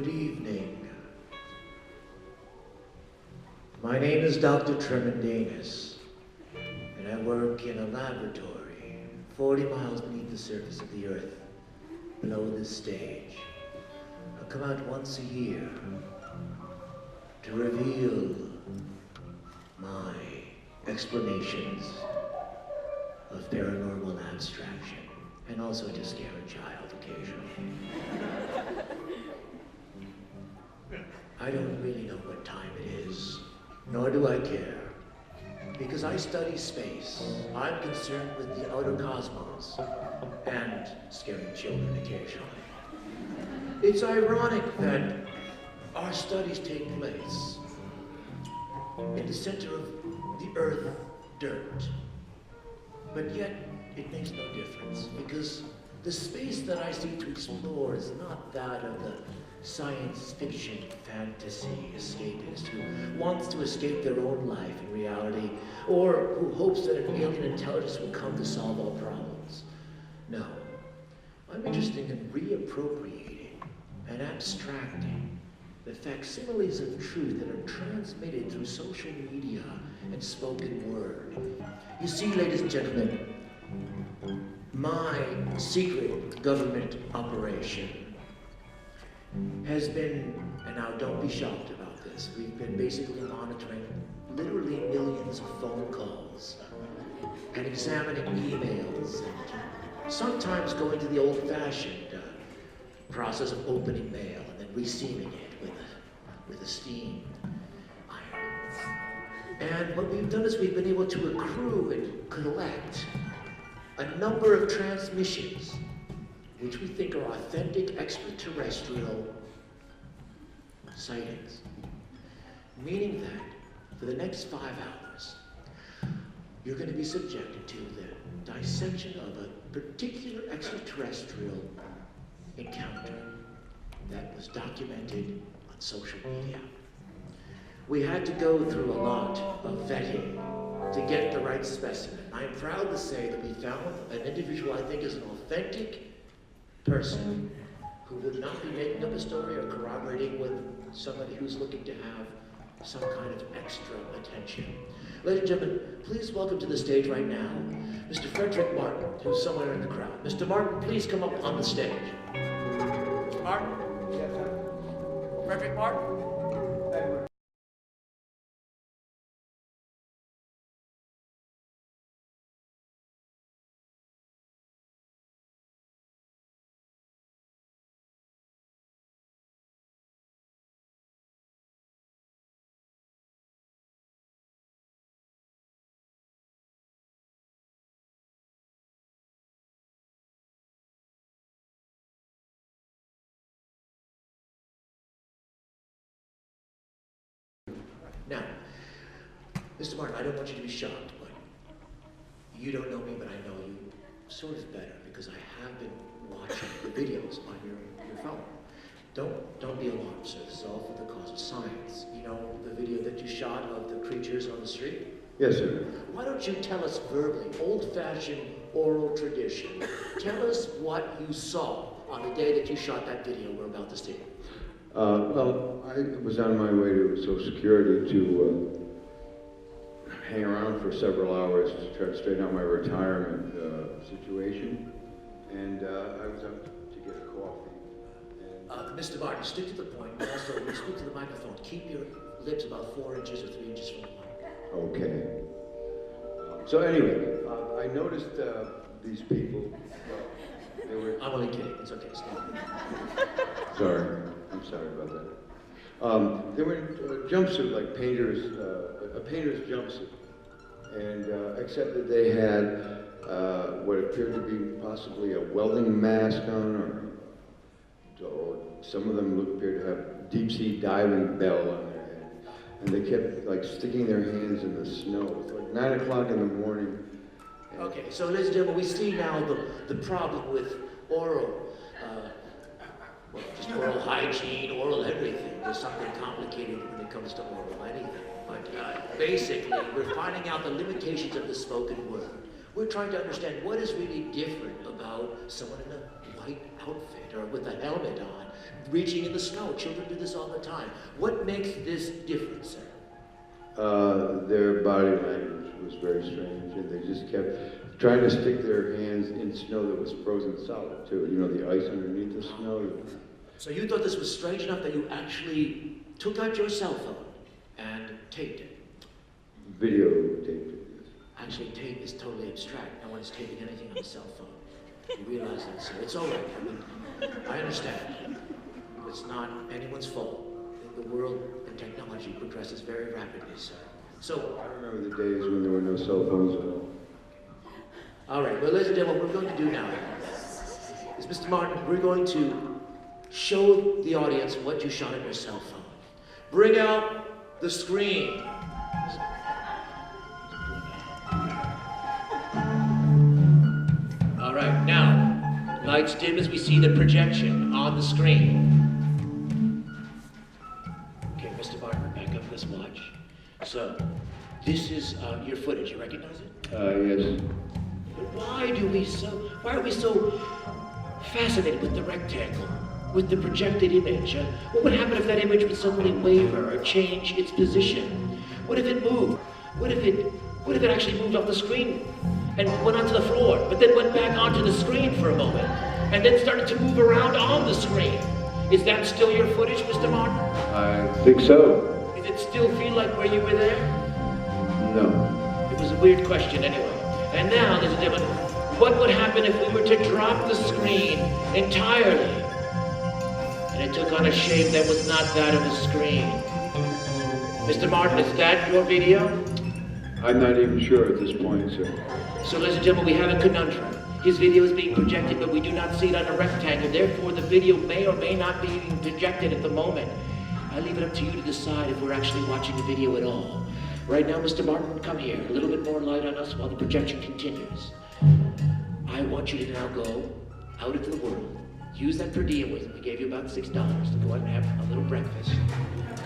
Good evening. My name is Dr. Tremendanus, and I work in a laboratory 40 miles beneath the surface of the earth, below this stage. I come out once a year to reveal my explanations of paranormal abstraction, and also to scare a child occasionally. I don't really know what time it is, nor do I care, because I study space. I'm concerned with the outer cosmos, and scaring children occasionally. It's ironic that our studies take place in the center of the earth dirt, but yet it makes no difference, because the space that I seek to explore is not that of the science fiction fantasy escapist who wants to escape their own life in reality, or who hopes that an alien intelligence will come to solve all problems. No, I'm interested in reappropriating and abstracting the facsimiles of truth that are transmitted through social media and spoken word. You see, ladies and gentlemen, my secret government operation has been, and now don't be shocked about this, we've been basically monitoring literally millions of phone calls and examining emails and sometimes going to the old-fashioned process of opening mail and then receiving it with a steam iron. And what we've done is we've been able to accrue and collect a number of transmissions which we think are authentic extraterrestrial sightings. Meaning that for the next 5 hours, you're going to be subjected to the dissection of a particular extraterrestrial encounter that was documented on social media. We had to go through a lot of vetting to get the right specimen. I am proud to say that we found an individual I think is an authentic person who would not be making up a story or corroborating with somebody who's looking to have some kind of extra attention. Ladies and gentlemen, please welcome to the stage right now, Mr. Frederick Martin, who's somewhere in the crowd. Mr. Martin, please come up on the stage. Mr. Martin? Yes, sir. Frederick Martin? Edward. Now, Mr. Martin, I don't want you to be shocked, but you don't know me, but I know you sort of better because I have been watching the videos on your phone. Don't be alarmed, sir. This is all for the cause of science. You know the video that you shot of the creatures on the street? Yes, sir. Why don't you tell us verbally, old-fashioned oral tradition, tell us what you saw on the day that you shot that video we're about to see. Well, I was on my way to Social Security to hang around for several hours to try to straighten out my retirement situation, and I was up to get a coffee. And Mr. Martin, stick to the point. Also, when you speak to the microphone, keep your lips about 4 inches or 3 inches from the mic. Okay. So anyway, I noticed these people. They were. I'm only kidding. It's okay. Sorry. I'm sorry about that. They were in a jumpsuit, like painters, a painter's jumpsuit, and except that they had what appeared to be possibly a welding mask on, or some of them appeared to have deep-sea diving bell on their head, and they kept like sticking their hands in the snow. It's like 9 o'clock in the morning. Okay, so ladies and gentlemen, we see now the problem with oral. Well, just oral hygiene, oral everything. There's something complicated when it comes to oral anything. But basically, we're finding out the limitations of the spoken word. We're trying to understand what is really different about someone in a white outfit or with a helmet on reaching in the snow. Children do this all the time. What makes this different, sir? Their body language was very strange, and they just kept trying to stick their hands in snow that was frozen solid, too. You know, the ice underneath the snow. So you thought this was strange enough that you actually took out your cell phone and taped it? Videotaped it. Actually, tape is totally abstract. No one is taping anything on a cell phone. You realize that, sir? It's all right. I mean, I understand. It's not anyone's fault. The world and technology progresses very rapidly, sir. So, I remember the days when there were no cell phones at all. All right, well, ladies and gentlemen, what we're going to do now is, Mr. Martin, we're going to show the audience what you shot on your cell phone. Bring out the screen. All right, now, lights dim as we see the projection on the screen. Okay, Mr. Martin, back up, let's watch. So, this is your footage, you recognize it? Yes. But why are we so fascinated with the rectangle, with the projected image? What would happen if that image would suddenly waver or change its position? What if it moved? What if it actually moved off the screen and went onto the floor, but then went back onto the screen for a moment, and then started to move around on the screen? Is that still your footage, Mr. Martin? I think so. Does it still feel like where you were there? No. It was a weird question anyway. And now, ladies and gentlemen, what would happen if we were to drop the screen entirely? And it took on a shape that was not that of a screen. Mr. Martin, is that your video? I'm not even sure at this point, sir. So, ladies and gentlemen, we have a conundrum. His video is being projected, but we do not see it on a rectangle. Therefore, the video may or may not be being projected at the moment. I leave it up to you to decide if we're actually watching the video at all. Right now, Mr. Martin, come here. A little bit more light on us while the projection continues. I want you to now go out into the world. Use that per diem with we gave you about $6 to go out and have a little breakfast.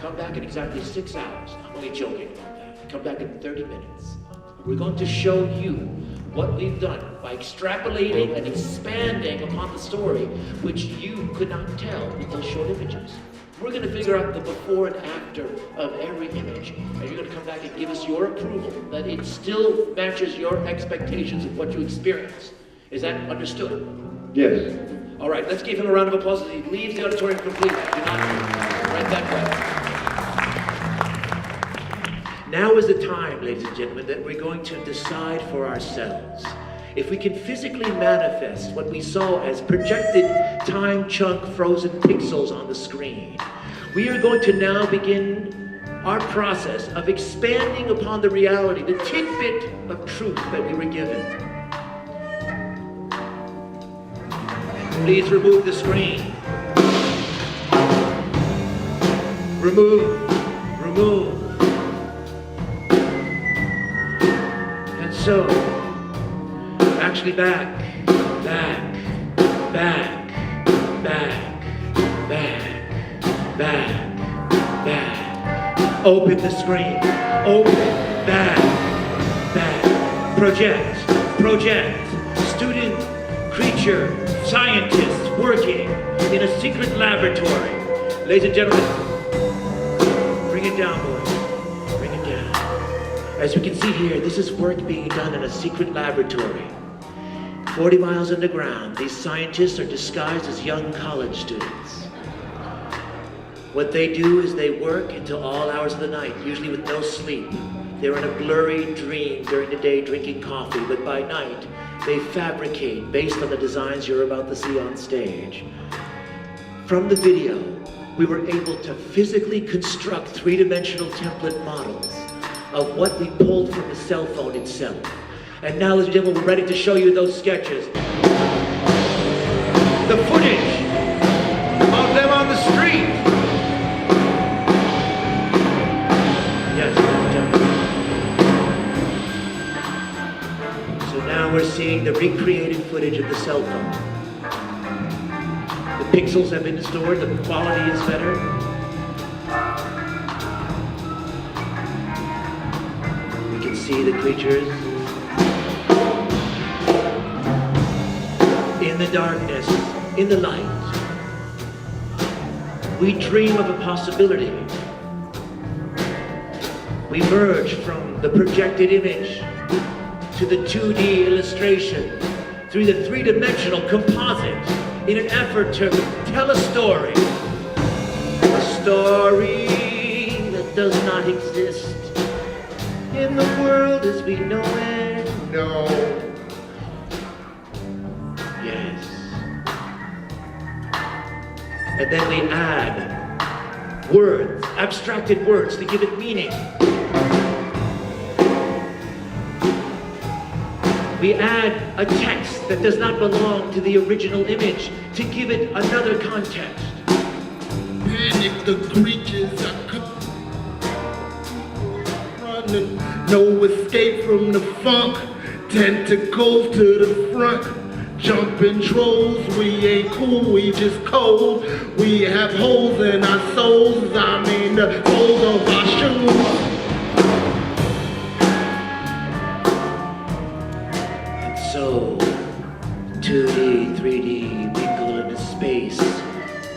Come back in exactly 6 hours. I'm only joking about that. Come back in 30 minutes. We're going to show you what we've done by extrapolating and expanding upon the story, which you could not tell with those short images. We're going to figure out the before and after of every image, and you're going to come back and give us your approval that it still matches your expectations of what you experienced. Is that understood? Yes. All right, let's give him a round of applause as he leaves the auditorium completely. Do not right that way. Now is the time, ladies and gentlemen, that we're going to decide for ourselves if we can physically manifest what we saw as projected time chunk frozen pixels on the screen. We are going to now begin our process of expanding upon the reality, the tidbit of truth that we were given. Please remove the screen. Remove. And so, actually back. Open the screen. Open, back. Project. Student, creature, scientist working in a secret laboratory. Ladies and gentlemen, bring it down, boys. Bring it down. As you can see here, this is work being done in a secret laboratory. 40 miles underground, these scientists are disguised as young college students. What they do is they work until all hours of the night, usually with no sleep. They're in a blurry dream during the day drinking coffee, but by night, they fabricate based on the designs you're about to see on stage. From the video, we were able to physically construct three-dimensional template models of what we pulled from the cell phone itself. And now, ladies and gentlemen, we're ready to show you those sketches. The footage of them on the street. Yes, so now we're seeing the recreated footage of the cell phone. The pixels have been restored, the quality is better. We can see the creatures in the darkness, in the light. We dream of a possibility. We merge from the projected image to the 2D illustration through the three-dimensional composite in an effort to tell a story. A story that does not exist in the world as we know it. No. Yes. And then we add words, abstracted words to give it meaning. We add a text that does not belong to the original image to give it another context. Panic, the creatures are running, no escape from the funk. Tentacles to the front, jumping trolls. We ain't cool, we just cold. We have holes in our souls, I mean the holes of our shoes. So, 2D, 3D, mingle in a space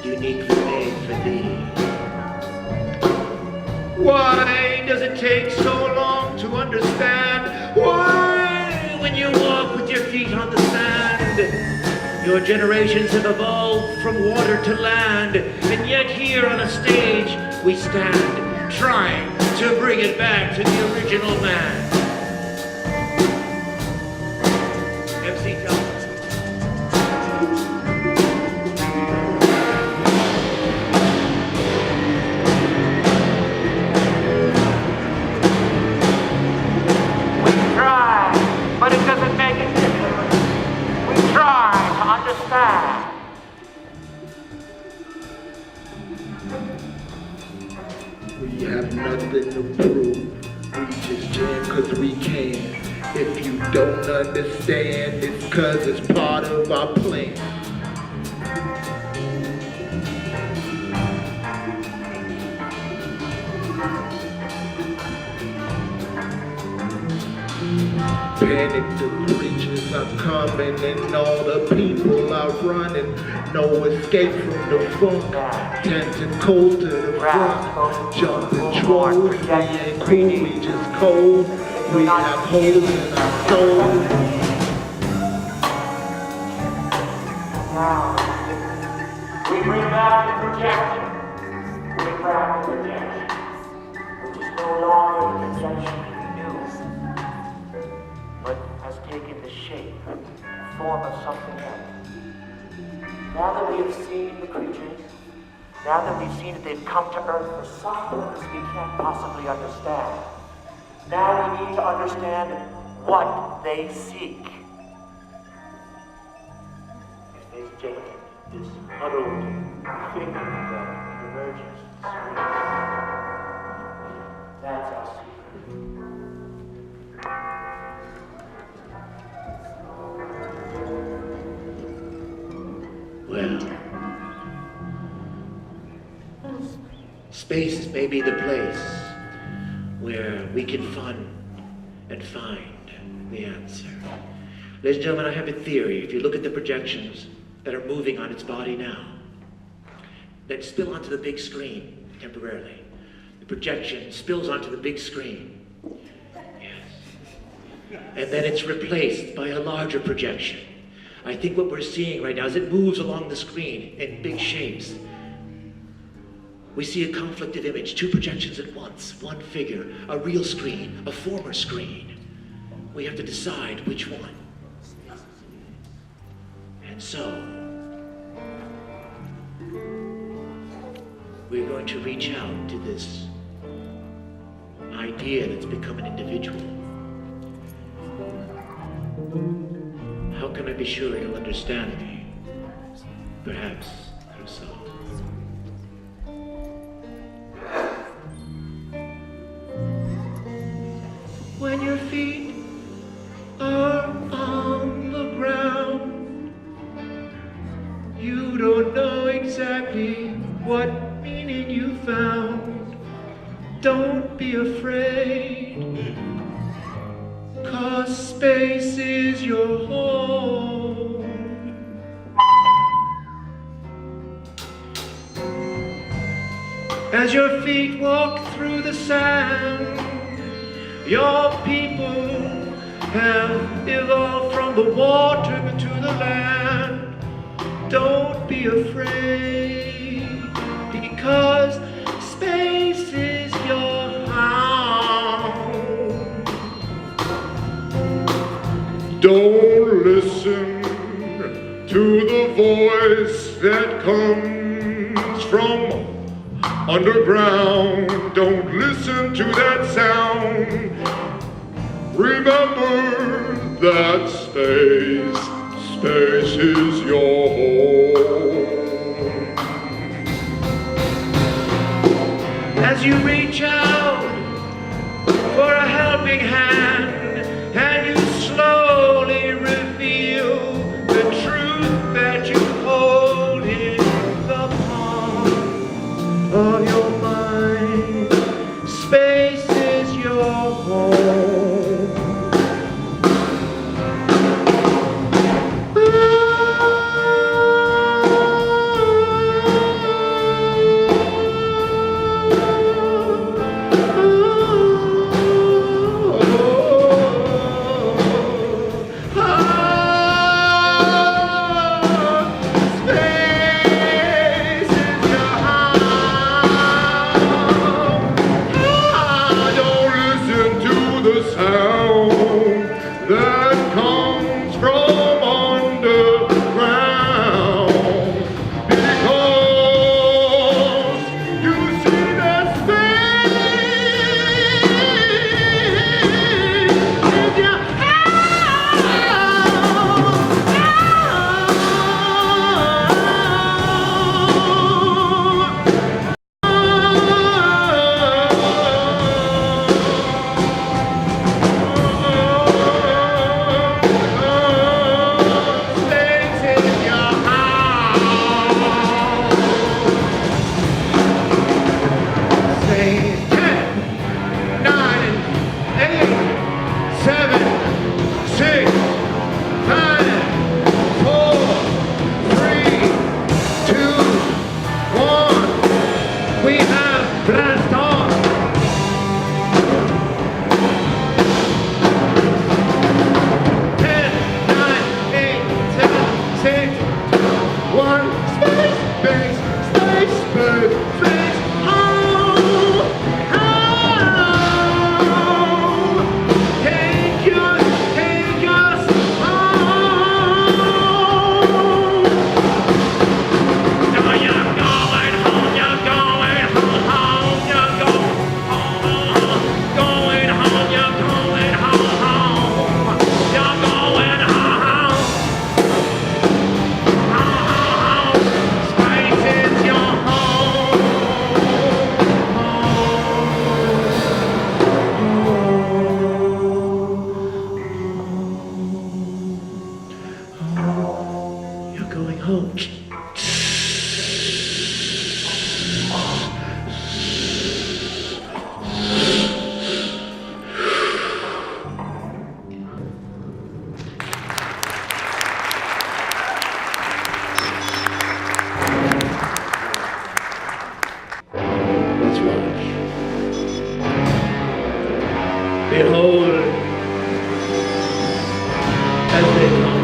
uniquely made for thee. Why does it take so long to understand? Why, when you walk with your feet on the sand, your generations have evolved from water to land, and yet here on a stage we stand, trying to bring it back to the original man. MC Thomas. We try, but it doesn't make a difference. We try to understand. We have nothing to prove. We just jam cause we can. If you don't understand, it's cause it's part of our plan. Panic, the creatures are coming and all the people are running. No escape from the funk. Tentacles to the front. Jumping trolls. We ain't cool, we just cold. We have holes in our souls. Now, we bring back the projection. Bring back the projection, which is no longer the projection we knew, but has taken the shape, form of something else. Now that we have seen the creatures, now that we've seen that they've come to Earth for some purpose we can't possibly understand, now we need to understand what they seek. If they've taken this huddled figure that emerges from space, that's our secret. Well, space may be the place where we can find the answer. Ladies and gentlemen, I have a theory. If you look at the projections that are moving on its body now, that spill onto the big screen temporarily. The projection spills onto the big screen. Yes. And then it's replaced by a larger projection. I think what we're seeing right now as it moves along the screen in big shapes, we see a conflict of image, two projections at once, one figure, a real screen, a former screen. We have to decide which one. And so, we're going to reach out to this idea that's become an individual. How can I be sure you'll understand me? Perhaps through song. When your feet are on the ground, you don't know exactly what meaning you found. Don't be afraid, 'cause space is your home. As your feet walk through the sand, your people have evolved from the water to the land. Don't be afraid, because space is your home. Don't listen to the voice that comes from underground. Don't listen to that sound. Remember that space is your home. As you reach out for a helping hand, and you slowly reveal the truth that you hold in the palm of your mind, space is your home. Behold, as they come.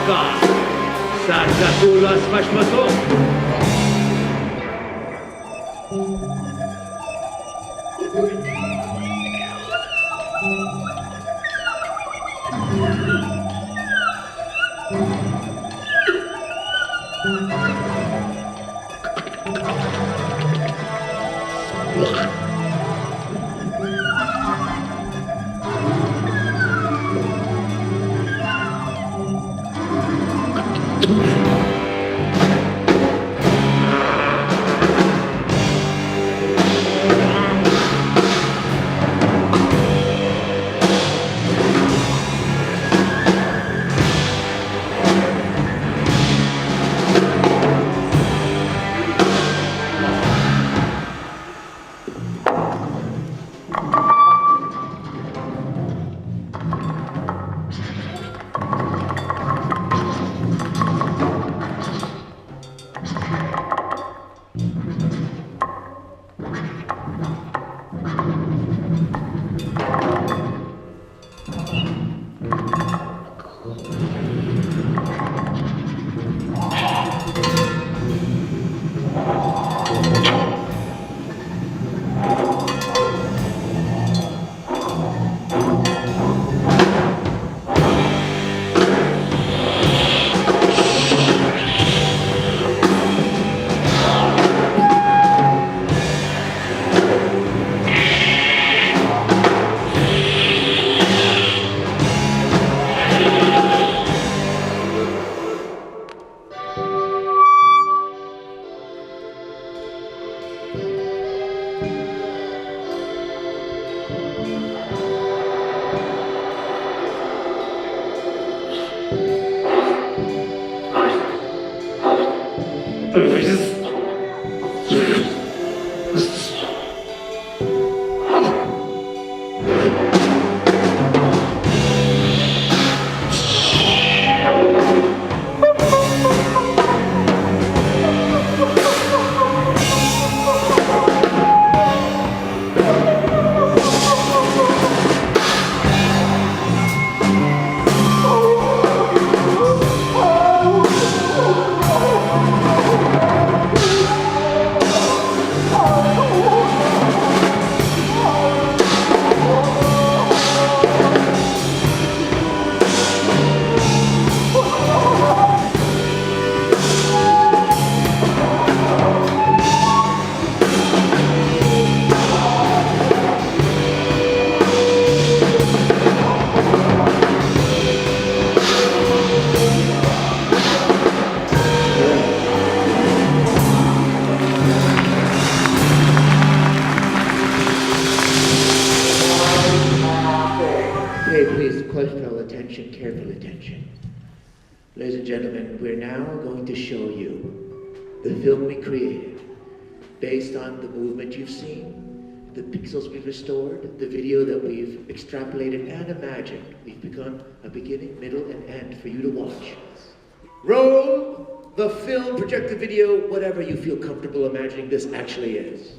Saka. Sarkatula Smashmato. Okay, please, careful attention, careful attention. Ladies and gentlemen, we're now going to show you the film we created based on the movement you've seen, the pixels we've restored, the video that we've extrapolated and imagined. We've begun a beginning, middle, and end for you to watch. Roll the film, project the video, whatever you feel comfortable imagining this actually is.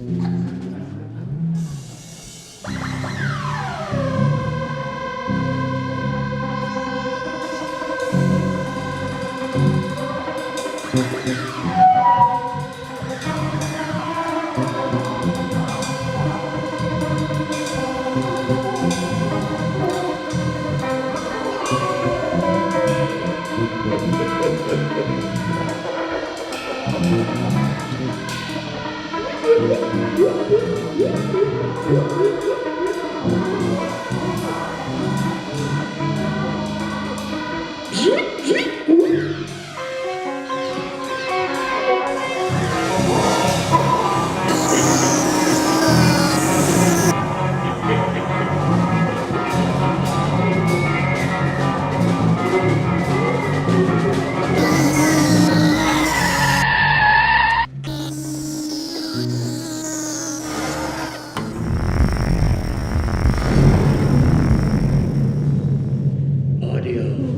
Audio.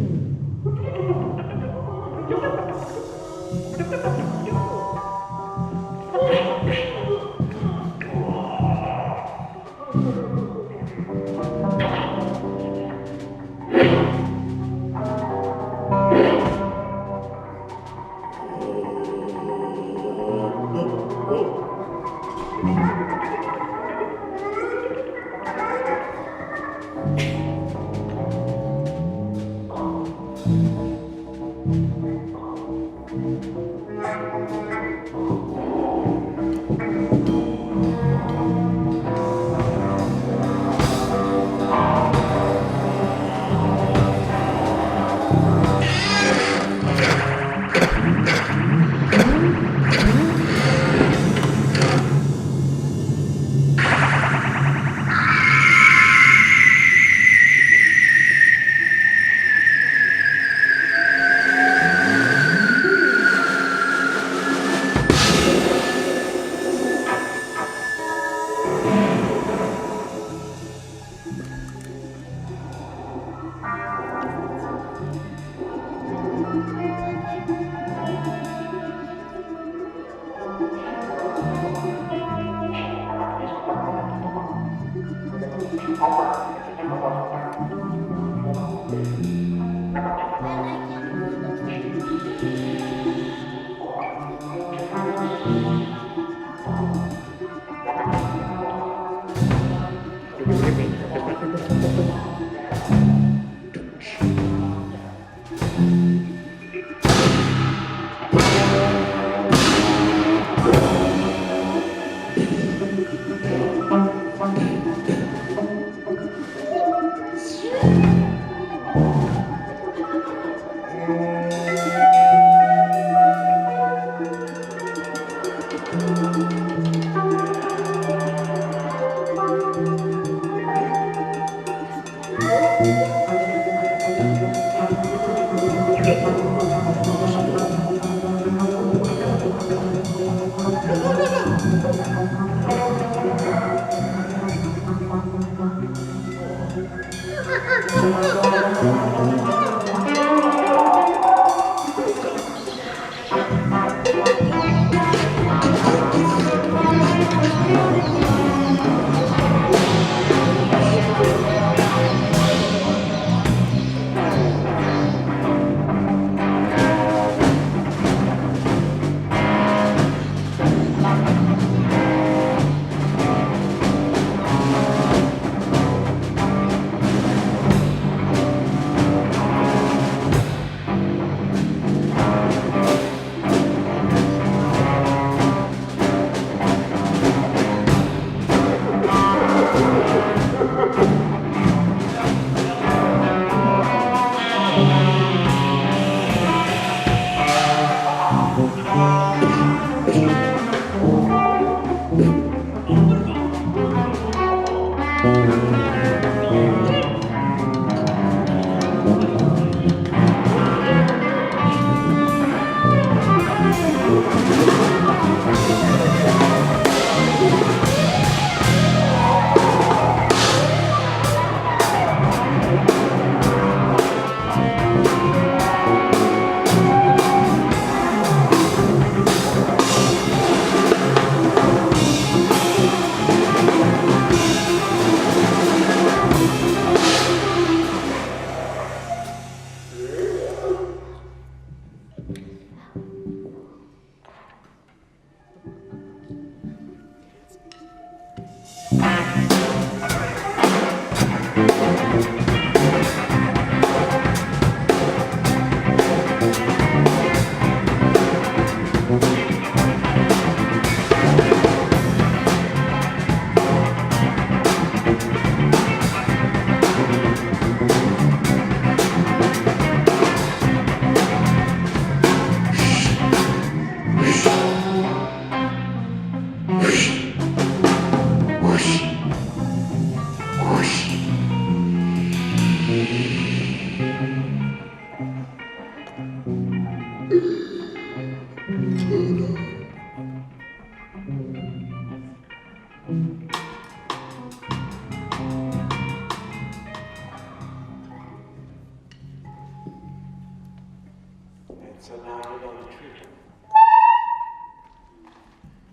So now you know the truth.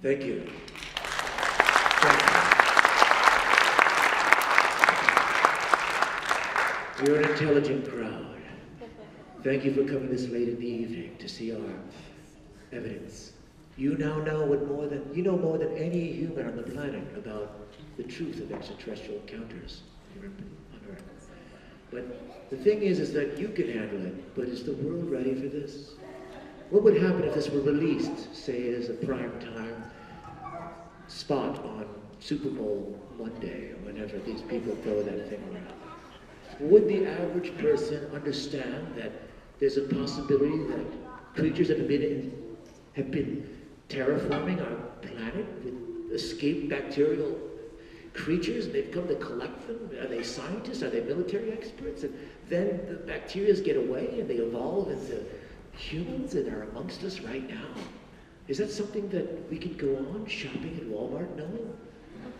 Thank you. You're an intelligent crowd. Thank you for coming this late in the evening to see our evidence. You now know you know more than any human on the planet about the truth of extraterrestrial encounters here on Earth. But the thing is that you can handle it, but is the world ready for this? What would happen if this were released, say as a prime time spot on Super Bowl Monday, or whenever these people throw that thing around? Would the average person understand that there's a possibility that creatures have been terraforming our planet with escaped bacterial creatures, and they've come to collect them? Are they scientists? Are they military experts? And then the bacteria get away and they evolve into humans and are amongst us right now? Is that something that we could go on shopping at Walmart knowing?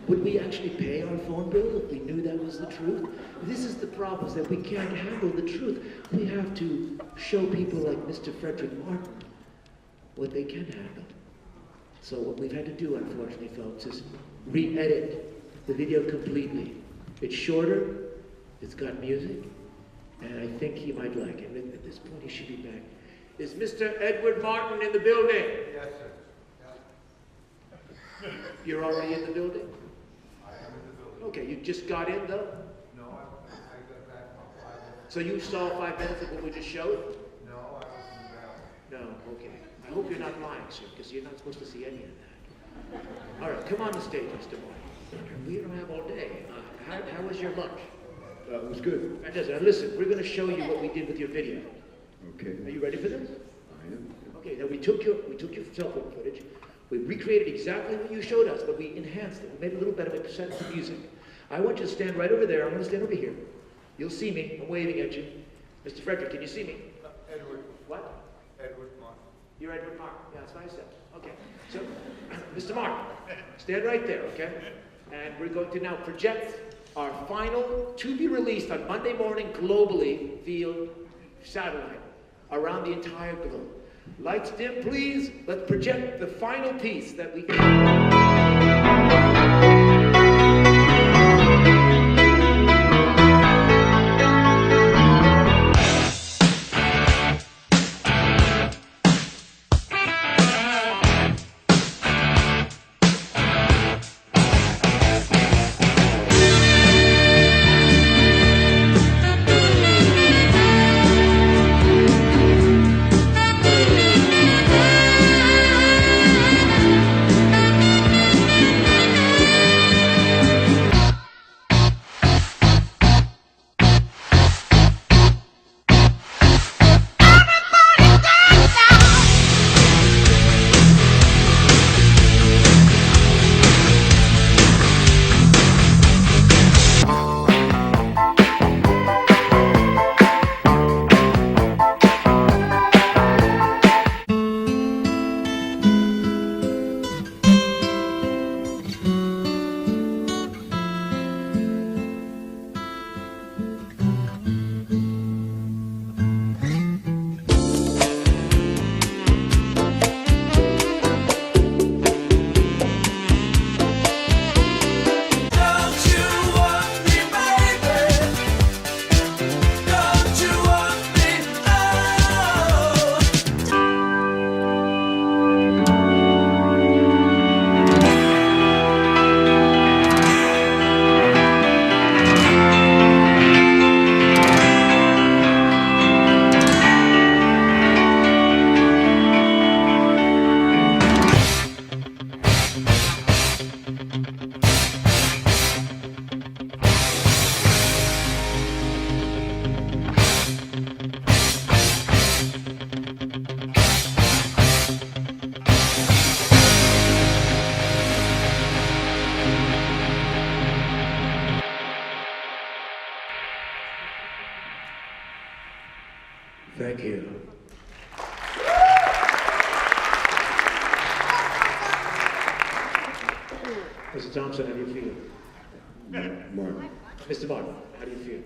Would we actually pay our phone bill if we knew that was the truth? This is the problem, is that we can't handle the truth. We have to show people like Mr. Frederick Martin what they can handle. So what we've had to do, unfortunately, folks, is re-edit the video completely. It's shorter, it's got music, and I think he might like it. At this point, he should be back. Is Mr. Edward Martin in the building? Yes, sir. You're already in the building? I am in the building. Okay, you just got in, though? No, I got back about 5 minutes. So you saw 5 minutes of what we just showed? No, I was in the valley. No, okay. I hope you're not lying, sir, because you're not supposed to see any of that. All right, come on the stage, Mr. Martin. We don't have all day. How was your lunch? It was good. Fantastic. Now listen, we're going to show you what we did with your video. Okay. Are you ready for this? I am. Okay, now we took your cell phone footage. We recreated exactly what you showed us, but we enhanced it. We made a little better, we set some music. I want you to stand right over there. I'm going to stand over here. You'll see me. I'm waving at you. Mr. Frederick, can you see me? Edward. What? Edward Martin. You're Edward Martin. Yeah, that's what I said. Okay. So, Mr. Martin, stand right there, okay? And we're going to now project our final, to be released on Monday morning globally via satellite around the entire globe. Lights dim, please. Let's project the final piece that we Thank you. Mr. Thompson, how do you feel? Martin. Mr. Martin, how do you feel?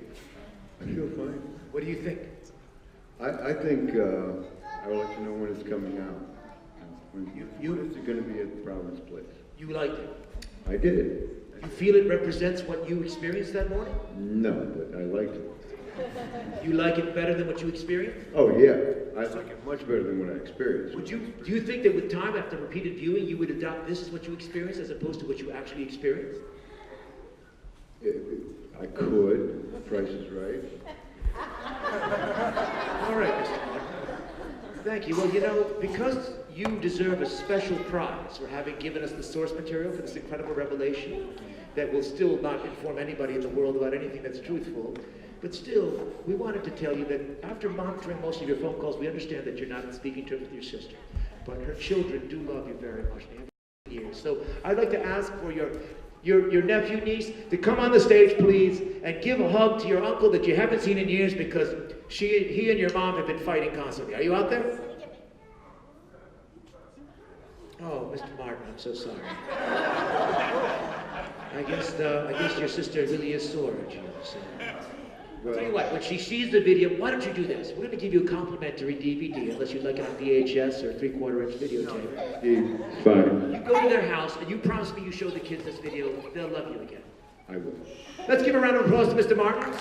I feel fine. What do you think? I think I would like to know when it's coming out. When is it going to be at Providence Place? You liked it? I did. You feel it represents what you experienced that morning? No, but I liked it. You like it better than what you experienced? Oh yeah, I like it much better than what I experienced. Do you think that with time, after repeated viewing, you would adopt this as what you experienced as opposed to what you actually experienced? I could. Price is right. All right, Mr. Martin. Thank you. Well, you know, because you deserve a special prize for having given us the source material for this incredible revelation that will still not inform anybody in the world about anything that's truthful, but still, we wanted to tell you that after monitoring most of your phone calls, we understand that you're not in speaking terms with your sister, but her children do love you very much. They have years. So I'd like to ask for your nephew, niece, to come on the stage, please, and give a hug to your uncle that you haven't seen in years because he and your mom have been fighting constantly. Are you out there? Oh, Mr. Martin, I'm so sorry. I guess your sister really is sore at you. So. I'll tell you what, when she sees the video, why don't you do this? We're going to give you a complimentary DVD, unless you'd like it on VHS or 3/4-inch videotape. Fine. You go to their house, and you promise me you show the kids this video, they'll love you again. I will. Let's give a round of applause to Mr. Martin. And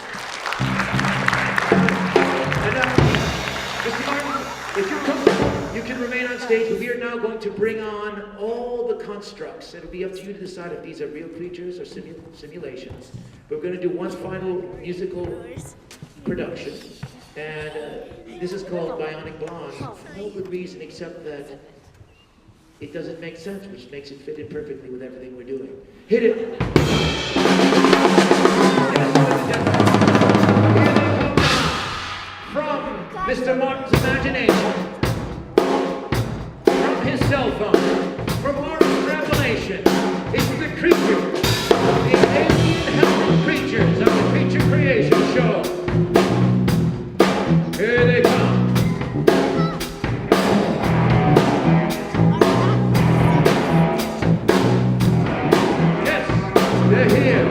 Mr. Martin, if you're comfortable, you can remain on stage, but we are now going to bring on all the constructs. It'll be up to you to decide if these are real creatures or simulations. We're going to do one final musical production, and this is called Bionic Blonde, for no good reason except that it doesn't make sense, which makes it fit in perfectly with everything we're doing. Hit it! Yes, here they come now, from Mr. Martin's imagination, from his cell phone, from Martin's revelation, it's the creature, the alien helping creatures of the Creature Creation Show. Here they come. Yes, they're here.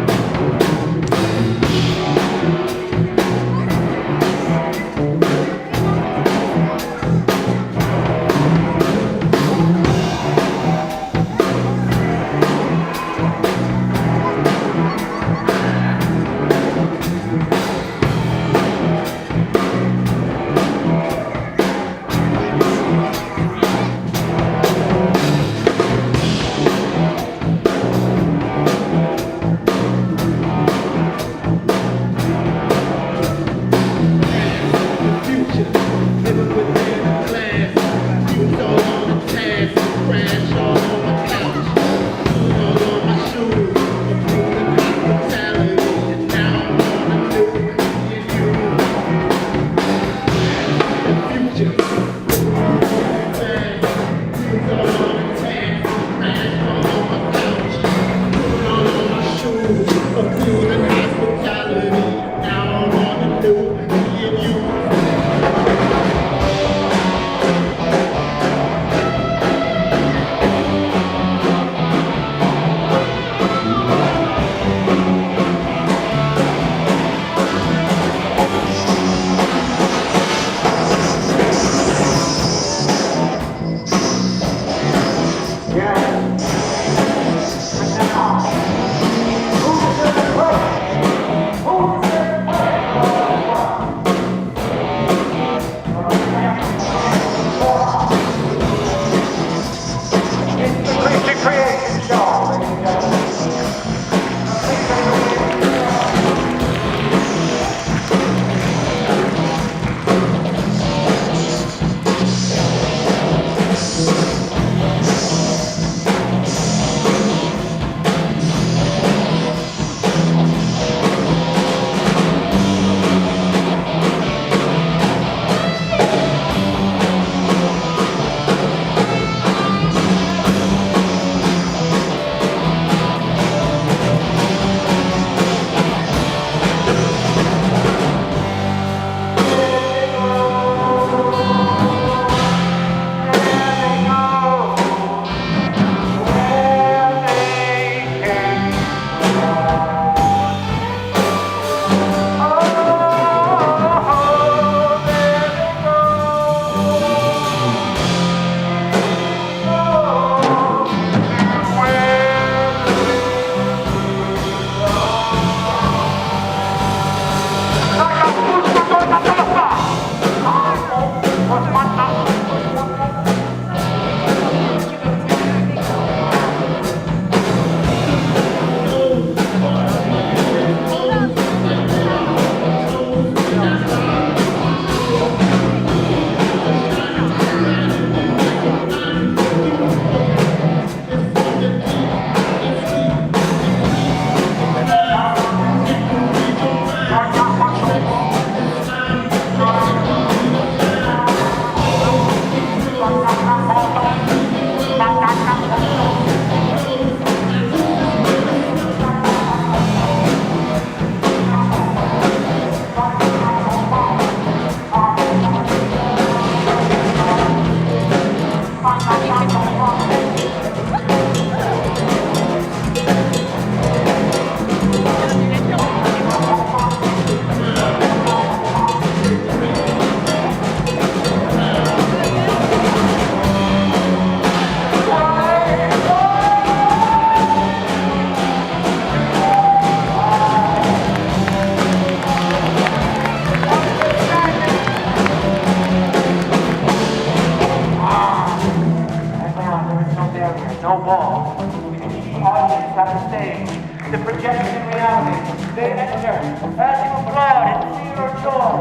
the projection reality. They enter as you applaud and see your joy.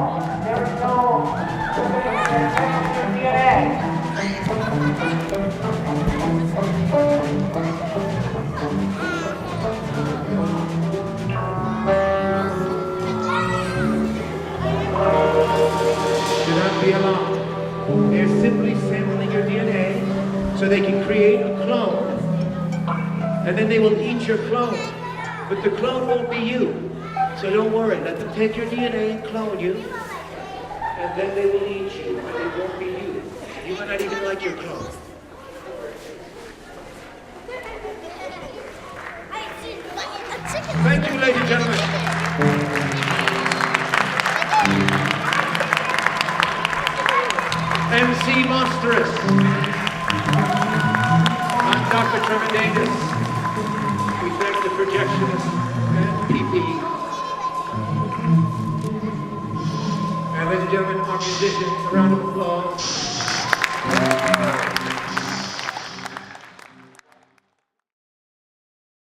There is no your DNA. Do not be alarmed. They're simply sampling your DNA so they can create a clone. And then they will eat your clone. But the clone won't be you. So don't worry. Let them take your DNA and clone you. And then they will eat you. And it won't be you. You might not even like your clone. Thank you, ladies and gentlemen. MC Monstrous. I'm Dr. Tremendatus. We thank the projectionist and PP. And ladies and gentlemen, our musicians, a round of applause.